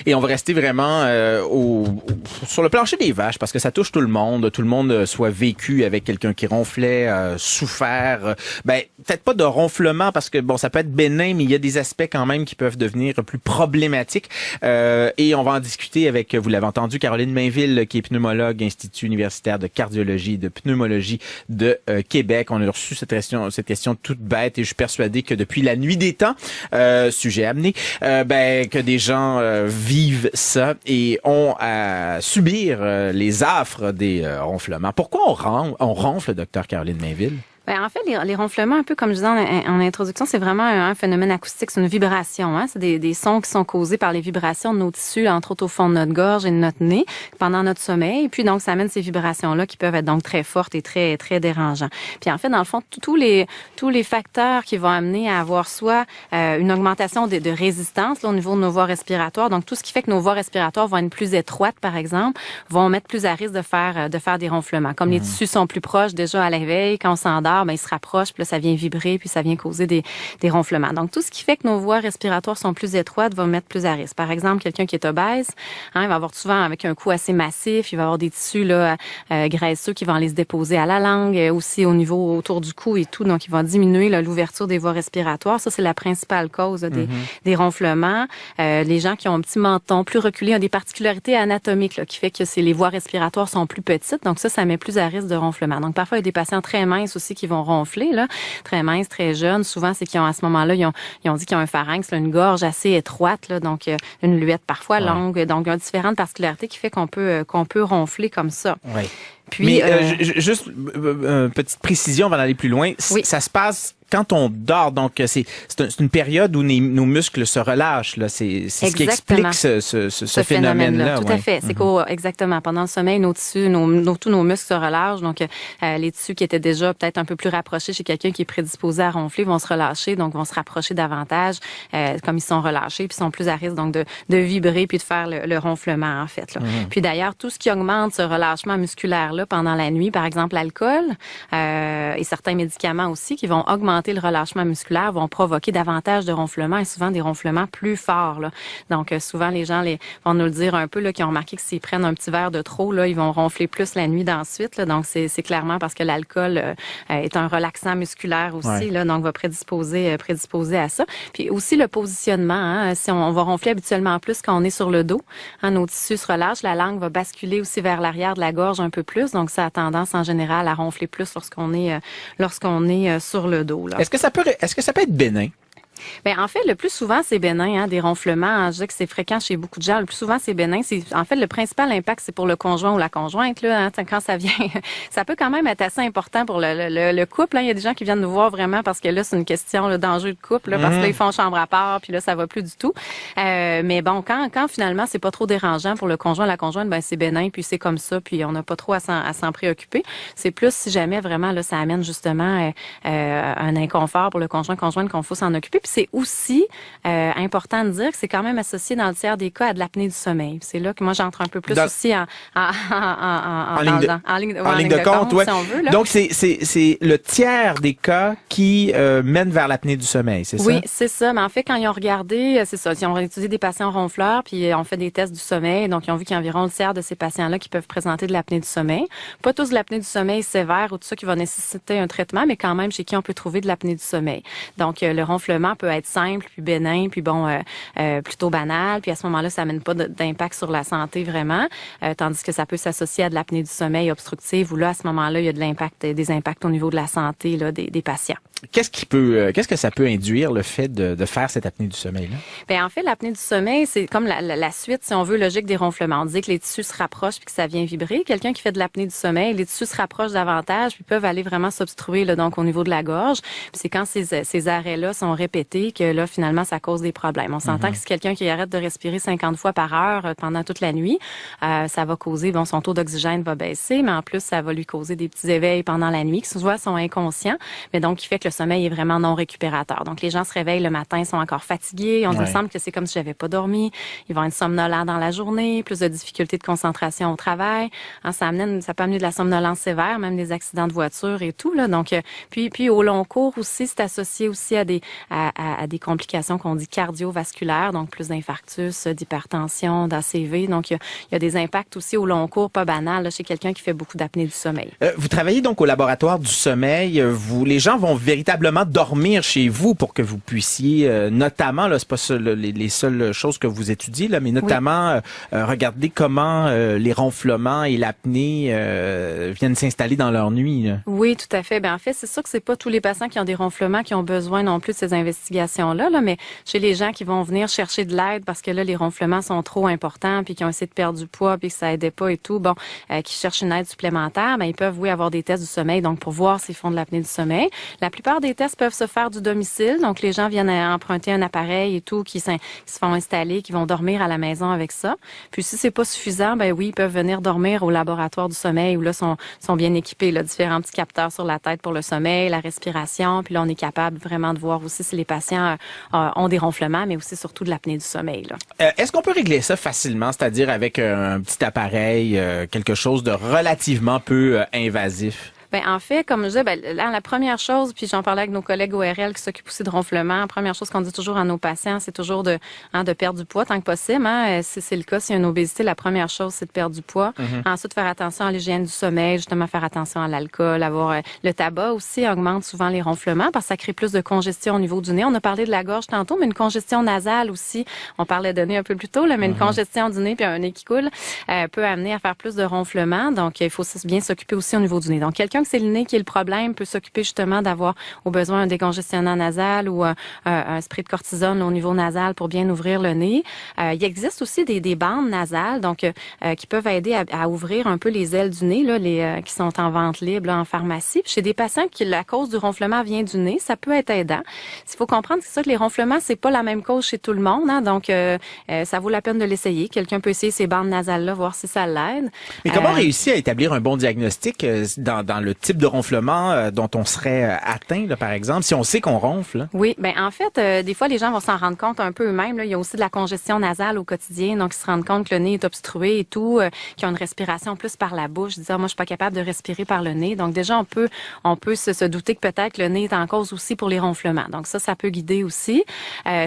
Et on va rester vraiment sur le plancher des vaches parce que ça touche tout le monde. Tout le monde soit vécu avec quelqu'un qui ronflait, souffert. Peut-être pas de ronflement parce que bon, ça peut être bénin, mais il y a des aspects quand même qui peuvent devenir plus problématiques. Et on va en discuter avec, vous l'avez entendu, Caroline Mainville, qui est pneumologue, Institut universitaire de cardiologie et de pneumologie de Québec. On a reçu cette question toute bête et je suis persuadé que depuis la nuit des temps, sujet amené, que des gens vivent ça et ont à subir les affres des ronflements. Pourquoi on ronfle, docteur Caroline Mainville? En fait, les ronflements, un peu comme je disais en introduction, c'est vraiment un phénomène acoustique, c'est une vibration. Hein? C'est des sons qui sont causés par les vibrations de nos tissus, entre autres au fond de notre gorge et de notre nez, pendant notre sommeil. Et puis donc, ça amène ces vibrations-là qui peuvent être donc très fortes et très très dérangeantes. Puis en fait, dans le fond, tous les facteurs qui vont amener à avoir soit une augmentation de résistance là, au niveau de nos voies respiratoires. Donc tout ce qui fait que nos voies respiratoires vont être plus étroites, par exemple, vont mettre plus à risque de faire des ronflements. Comme les tissus sont plus proches déjà à l'éveil, quand on s'endort, ils se rapprochent, puis là, ça vient vibrer, puis ça vient causer des ronflements. Donc, tout ce qui fait que nos voies respiratoires sont plus étroites va mettre plus à risque. Par exemple, quelqu'un qui est obèse, il va avoir souvent avec un cou assez massif, il va avoir des tissus là graisseux qui vont aller se déposer à la langue, aussi au niveau autour du cou et tout. Donc, il va diminuer là, l'ouverture des voies respiratoires. Ça, c'est la principale cause là, des ronflements. Les gens qui ont un petit menton plus reculé ont des particularités anatomiques là, qui fait que les voies respiratoires sont plus petites. Donc, ça met plus à risque de ronflement. Donc, parfois, il y a des patients très minces aussi qui vont ronfler, là, très minces, très jeunes. Souvent, c'est qu'ils ont, à ce moment-là, ils ont dit qu'ils ont un pharynx, là, une gorge assez étroite, là, donc une luette parfois longue. Donc, il y a différentes particularités qui fait qu'on peut ronfler comme ça. Oui. Puis, mais juste petite précision avant d'aller plus loin. Oui. Ça se passe quand on dort, donc c'est une période où nos muscles se relâchent. Là, c'est ce qui explique ce phénomène-là. Tout à fait. C'est exactement pendant le sommeil, nos tissus, tous nos muscles se relâchent. Donc les tissus qui étaient déjà peut-être un peu plus rapprochés chez quelqu'un qui est prédisposé à ronfler vont se relâcher, donc vont se rapprocher davantage, comme ils sont relâchés, puis sont plus à risque donc de vibrer puis de faire le ronflement en fait. Là. Puis d'ailleurs, tout ce qui augmente ce relâchement musculaire-là pendant la nuit, par exemple l'alcool et certains médicaments aussi qui vont augmenter le relâchement musculaire, vont provoquer davantage de ronflements et souvent des ronflements plus forts. Là. Donc, souvent, les gens vont nous le dire un peu, là, qui ont remarqué que s'ils prennent un petit verre de trop, là, ils vont ronfler plus la nuit d'ensuite. Là. Donc, c'est clairement parce que l'alcool est un relaxant musculaire aussi, là, donc va prédisposer à ça. Puis aussi le positionnement. Hein, si on va ronfler habituellement plus quand on est sur le dos, hein, nos tissus se relâchent, la langue va basculer aussi vers l'arrière de la gorge un peu plus. Donc, ça a tendance en général à ronfler plus lorsqu'on est sur le dos. Là. Est-ce que ça peut être bénin? En fait, le plus souvent, c'est bénin, hein, des ronflements. Je dirais que c'est fréquent chez beaucoup de gens. Le plus souvent, c'est bénin. En fait, le principal impact, c'est pour le conjoint ou la conjointe. Là, hein, quand ça vient, ça peut quand même être assez important pour le couple. Hein. Il y a des gens qui viennent nous voir vraiment parce que là, c'est une question d'enjeu de couple. Là, parce que là, ils font chambre à part, puis là, ça va plus du tout. Mais bon, quand finalement, c'est pas trop dérangeant pour le conjoint ou la conjointe, c'est bénin, puis c'est comme ça, puis on n'a pas trop à s'en préoccuper. C'est plus si jamais vraiment là, ça amène justement un inconfort pour le conjointe qu'on faut s'en occuper. Puis c'est aussi important de dire que c'est quand même associé dans le tiers des cas à de l'apnée du sommeil. C'est là que moi j'entre un peu plus aussi en ligne de compte, ouais. Si on veut. Là. Donc c'est le tiers des cas qui mènent vers l'apnée du sommeil, c'est ça? Oui, c'est ça. Mais en fait, quand ils ont regardé, c'est ça, ils ont étudié des patients ronfleurs, puis on fait des tests du sommeil. Donc ils ont vu qu'il y a environ le tiers de ces patients-là qui peuvent présenter de l'apnée du sommeil. Pas tous de l'apnée du sommeil sévère ou tout ça qui va nécessiter un traitement, mais quand même chez qui on peut trouver de l'apnée du sommeil. Donc le ronflement peut être simple, puis bénin, puis plutôt banal. Puis à ce moment-là, ça amène pas d'impact sur la santé vraiment. Tandis que ça peut s'associer à de l'apnée du sommeil obstructive où là, à ce moment-là, il y a des impacts au niveau de la santé là, des patients. Qu'est-ce que ça peut induire le fait de faire cette apnée du sommeil-là? En fait, l'apnée du sommeil, c'est comme la suite, si on veut, logique des ronflements. On dit que les tissus se rapprochent puis que ça vient vibrer. Quelqu'un qui fait de l'apnée du sommeil, les tissus se rapprochent davantage puis peuvent aller vraiment s'obstruer là, donc au niveau de la gorge. Puis c'est quand ces arrêts-là sont répétés que là, finalement, ça cause des problèmes. On s'entend que si quelqu'un qui arrête de respirer 50 fois par heure pendant toute la nuit, ça va causer, son taux d'oxygène va baisser, mais en plus, ça va lui causer des petits éveils pendant la nuit qui souvent sont inconscients, mais donc qui fait que le sommeil est vraiment non récupérateur. Donc, les gens se réveillent le matin, sont encore fatigués. Il me semble que c'est comme si j'avais pas dormi. Ils vont être somnolents dans la journée, plus de difficultés de concentration au travail. Hein, ça peut amener de la somnolence sévère, même des accidents de voiture et tout, là. Donc, puis au long cours aussi, c'est associé aussi à à des complications qu'on dit cardiovasculaires, donc plus d'infarctus, d'hypertension, d'ACV. Donc, il y a des impacts aussi au long cours, pas banal, là, chez quelqu'un qui fait beaucoup d'apnée du sommeil. Vous travaillez donc au laboratoire du sommeil. Les gens vont véritablement dormir chez vous pour que vous puissiez, notamment, là, c'est pas les seules choses que vous étudiez, là, mais notamment regarder comment les ronflements et l'apnée viennent s'installer dans leur nuit. Là. Oui, tout à fait. Ben, en fait, c'est sûr que c'est pas tous les patients qui ont des ronflements qui ont besoin non plus de ces investigations-là, là, mais chez les gens qui vont venir chercher de l'aide parce que là, les ronflements sont trop importants puis qui ont essayé de perdre du poids puis que ça aidait pas et tout, qui cherchent une aide supplémentaire, ben, ils peuvent, oui, avoir des tests du sommeil, donc pour voir s'ils font de l'apnée du sommeil. La plupart des tests peuvent se faire du domicile, donc les gens viennent emprunter un appareil et tout, qui se font installer, qui vont dormir à la maison avec ça. Puis si c'est pas suffisant, ben oui, ils peuvent venir dormir au laboratoire du sommeil où là, sont bien équipés, là, différents petits capteurs sur la tête pour le sommeil, la respiration, puis là, on est capable vraiment de voir aussi si les patients ont des ronflements, mais aussi surtout de l'apnée du sommeil. Là. Est-ce qu'on peut régler ça facilement, c'est-à-dire avec un petit appareil, quelque chose de relativement peu invasif? Ben en fait, comme je disais, la première chose, puis j'en parlais avec nos collègues ORL qui s'occupent aussi de ronflement, la première chose qu'on dit toujours à nos patients, c'est toujours de perdre du poids tant que possible. Si c'est le cas, s'il y a une obésité, la première chose, c'est de perdre du poids. Ensuite, faire attention à l'hygiène du sommeil, justement faire attention à l'alcool, avoir le tabac aussi augmente souvent les ronflements parce que ça crée plus de congestion au niveau du nez. On a parlé de la gorge tantôt, mais une congestion nasale aussi. On parlait de nez un peu plus tôt, là, mais une congestion du nez puis un nez qui coule peut amener à faire plus de ronflements. Donc, il faut bien s'occuper aussi au niveau du nez. Donc, quelqu'un que c'est le nez qui est le problème peut s'occuper justement d'avoir au besoin un décongestionnant nasal ou un spray de cortisone au niveau nasal pour bien ouvrir le nez. Il existe aussi des bandes nasales donc qui peuvent aider à ouvrir un peu les ailes du nez là, qui sont en vente libre là, en pharmacie. Puis chez des patients qui la cause du ronflement vient du nez, ça peut être aidant. Il faut comprendre c'est ça que les ronflements c'est pas la même cause chez tout le monde donc ça vaut la peine de l'essayer. Quelqu'un peut essayer ces bandes nasales là voir si ça l'aide. Mais comment réussir à établir un bon diagnostic dans le type de ronflement dont on serait atteint, là, par exemple, si on sait qu'on ronfle? Là? Oui, ben en fait, des fois, les gens vont s'en rendre compte un peu eux-mêmes. Là. Il y a aussi de la congestion nasale au quotidien, donc ils se rendent compte que le nez est obstrué et tout, qu'ils ont une respiration plus par la bouche. Ils disent, moi, je suis pas capable de respirer par le nez. Donc déjà, on peut se douter que peut-être le nez est en cause aussi pour les ronflements. Donc ça peut guider aussi.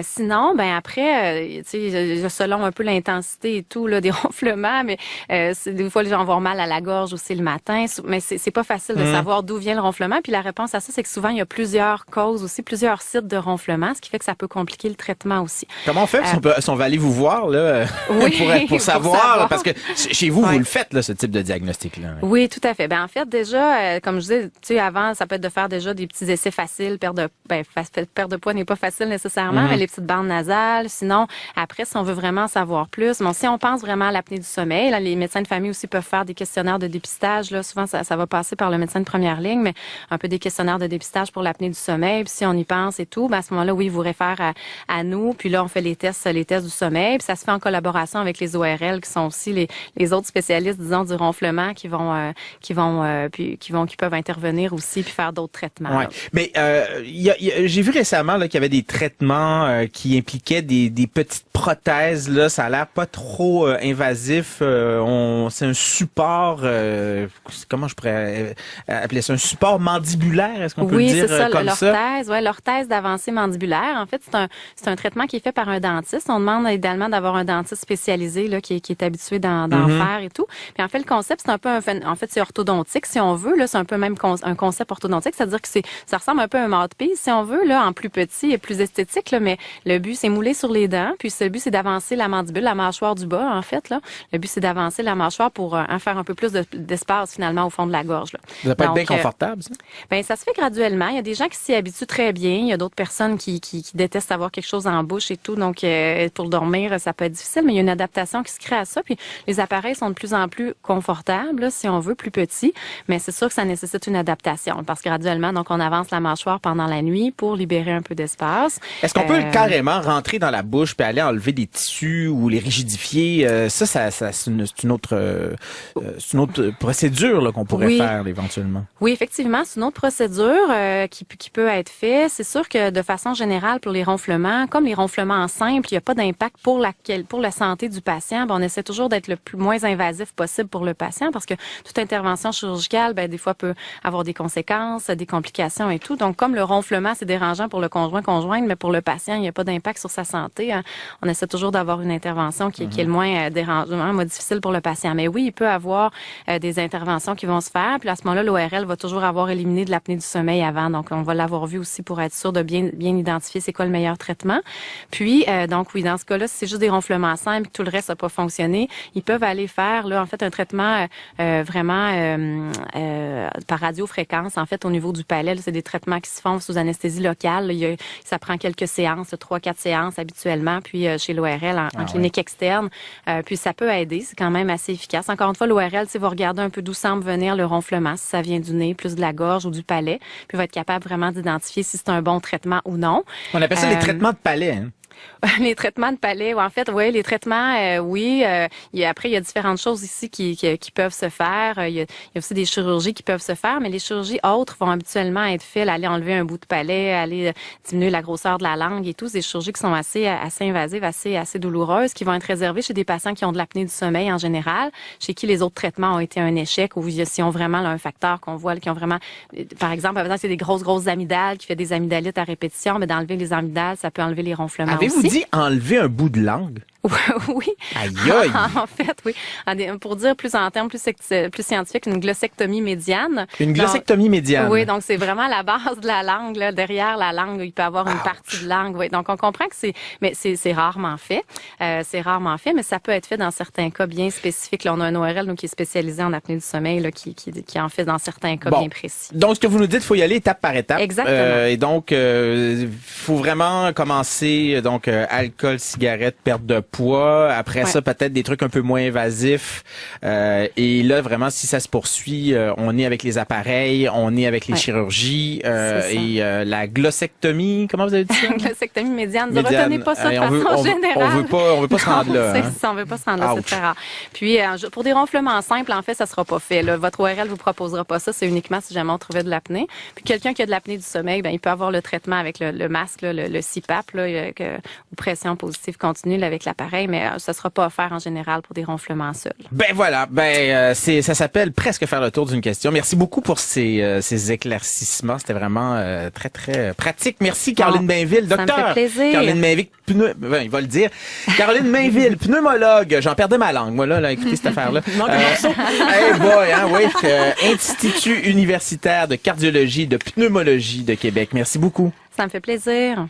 Sinon, ben après, tu sais, selon un peu l'intensité et tout là, des ronflements, mais des fois, les gens vont avoir mal à la gorge aussi le matin. Mais c'est pas facile de savoir d'où vient le ronflement. Puis la réponse à ça, c'est que souvent, il y a plusieurs causes aussi, plusieurs sites de ronflement, ce qui fait que ça peut compliquer le traitement aussi. Comment on fait si on va aller vous voir là, pour savoir, parce que chez vous, vous le faites, là, ce type de diagnostic-là. Oui, tout à fait. Ben en fait, déjà, comme je disais, tu sais, avant, ça peut être de faire déjà des petits essais faciles. Perdre de poids n'est pas facile nécessairement, mais les petites bandes nasales. Sinon, après, si on veut vraiment savoir plus, si on pense vraiment à l'apnée du sommeil, là, les médecins de famille aussi peuvent faire des questionnaires de dépistage. Là, souvent, ça va passer par le médecin de première ligne, mais un peu des questionnaires de dépistage pour l'apnée du sommeil. Puis si on y pense et tout, ben à ce moment-là, oui, ils vous réfèrent à nous. Puis là, on fait les tests du sommeil. Puis ça se fait en collaboration avec les ORL, qui sont aussi les autres spécialistes, disons, du ronflement, qui peuvent intervenir aussi puis faire d'autres traitements. Ouais. Mais j'ai vu récemment là qu'il y avait des traitements qui impliquaient des petites prothèses. Là, ça a l'air pas trop invasif. C'est un support. Comment je pourrais appeler ça, un support mandibulaire, est-ce qu'on peut le dire comme ça? Oui, c'est ça, l'orthèse d'avancée mandibulaire. En fait, c'est un traitement qui est fait par un dentiste. On demande idéalement d'avoir un dentiste spécialisé là, qui est habitué d'en faire et tout. Puis en fait, le concept, c'est un peu c'est orthodontique, si on veut. Là, c'est un peu même un concept orthodontique, c'est-à-dire que ça ressemble un peu à un mouthpiece, si on veut, là, en plus petit et plus esthétique, là, mais le but, c'est mouler sur les dents. Puis le but, c'est d'avancer la mandibule, la mâchoire du bas, en fait. Là. Le but, c'est d'avancer la mâchoire pour en faire un peu plus d'espace, finalement, au fond de la gorge. Là. Ça va pas être bien confortable, ça? Ben, ça se fait graduellement. Il y a des gens qui s'y habituent très bien. Il y a d'autres personnes qui détestent avoir quelque chose en bouche et tout. Donc, pour dormir, ça peut être difficile, mais il y a une adaptation qui se crée à ça. Puis, les appareils sont de plus en plus confortables, là, si on veut, plus petits. Mais c'est sûr que ça nécessite une adaptation parce que graduellement, donc, on avance la mâchoire pendant la nuit pour libérer un peu d'espace. Est-ce qu'on peut carrément rentrer dans la bouche puis aller enlever enlever des tissus ou les rigidifier, c'est une autre procédure là, qu'on pourrait faire éventuellement. Oui, effectivement, c'est une autre procédure qui peut être faite. C'est sûr que de façon générale, pour les ronflements, comme les ronflements en simple, il n'y a pas d'impact pour la santé du patient. On essaie toujours d'être le moins invasif possible pour le patient parce que toute intervention chirurgicale, des fois, peut avoir des conséquences, des complications et tout. Donc, comme le ronflement, c'est dérangeant pour le conjointe, mais pour le patient, il n'y a pas d'impact sur sa santé. On essaie toujours d'avoir une intervention qui est le moins dérangeant, moins difficile pour le patient. Mais oui, il peut avoir des interventions qui vont se faire. Puis à ce moment-là, l'ORL va toujours avoir éliminé de l'apnée du sommeil avant. Donc, on va l'avoir vu aussi pour être sûr de bien identifier c'est quoi le meilleur traitement. Puis, donc oui, dans ce cas-là, si c'est juste des ronflements simples, tout le reste n'a pas fonctionné, ils peuvent aller faire là en fait un traitement vraiment par radiofréquence. En fait, au niveau du palais, là, c'est des traitements qui se font sous anesthésie locale. Là, ça prend quelques séances, 3-4 séances habituellement, puis chez l'ORL en clinique externe. Puis ça peut aider, c'est quand même assez efficace. Encore une fois, l'ORL, va regarder un peu d'où semble venir le ronflement, si ça vient du nez, plus de la gorge ou du palais, puis va être capable vraiment d'identifier si c'est un bon traitement ou non. On appelle ça les traitements de palais, hein? Les traitements de palais, en fait, oui, les traitements, oui. Après, il y a différentes choses ici qui peuvent se faire. Il y a aussi des chirurgies qui peuvent se faire, mais les chirurgies autres vont habituellement être faites, aller enlever un bout de palais, aller diminuer la grosseur de la langue et tout. C'est des chirurgies qui sont assez invasives, assez douloureuses, qui vont être réservées chez des patients qui ont de l'apnée du sommeil en général, chez qui les autres traitements ont été un échec ou s'ils ont vraiment là, un facteur qu'on voit, qui ont vraiment, par exemple, c'est des grosses amygdales qui fait des amygdalites à répétition, mais d'enlever les amygdales, ça peut enlever les ronflements. Avez-vous dit enlever un bout de langue? Oui. Aïe aïe. En fait, oui. Pour dire plus en termes plus scientifiques, une glossectomie médiane. Une glossectomie médiane. Oui, donc c'est vraiment la base de la langue, là, derrière la langue, il peut y avoir une partie de langue. Oui. Donc on comprend que c'est rarement fait. C'est rarement fait, mais ça peut être fait dans certains cas bien spécifiques. Là, on a un ORL donc, qui est spécialisé en apnée du sommeil, là, qui en fait dans certains cas bien précis. Donc ce que vous nous dites, il faut y aller étape par étape. Exactement. Et donc faut vraiment commencer donc alcool, cigarette, perte de poids. Après ça, peut-être des trucs un peu moins invasifs. Et là, vraiment, si ça se poursuit, on est avec les appareils, on est avec les chirurgies et la glossectomie. Comment vous avez dit ça? La glossectomie médiane. Ne retenez pas ça de façon générale. On veut pas se rendre là. On veut pas se rendre là, c'est très rare. Puis, pour des ronflements simples, en fait, ça sera pas fait. Là. Votre ORL vous proposera pas ça. C'est uniquement si jamais on trouvait de l'apnée. Puis, quelqu'un qui a de l'apnée du sommeil, il peut avoir le traitement avec le masque, là, le CPAP, là, ou pression positive continue là, avec l'appareil, mais ça sera pas offert en général pour des ronflements seuls. Voilà, ça s'appelle presque faire le tour d'une question. Merci beaucoup pour ces éclaircissements. C'était vraiment très, très pratique. Merci, Caroline Bainville, docteur. Ça me fait plaisir. Caroline Bainville, il va le dire. Caroline Bainville, pneumologue. J'en perdais ma langue, moi, là, écoutez cette affaire-là. Hey boy, hein, oui. Institut universitaire de cardiologie et de pneumologie de Québec. Merci beaucoup. Ça me fait plaisir.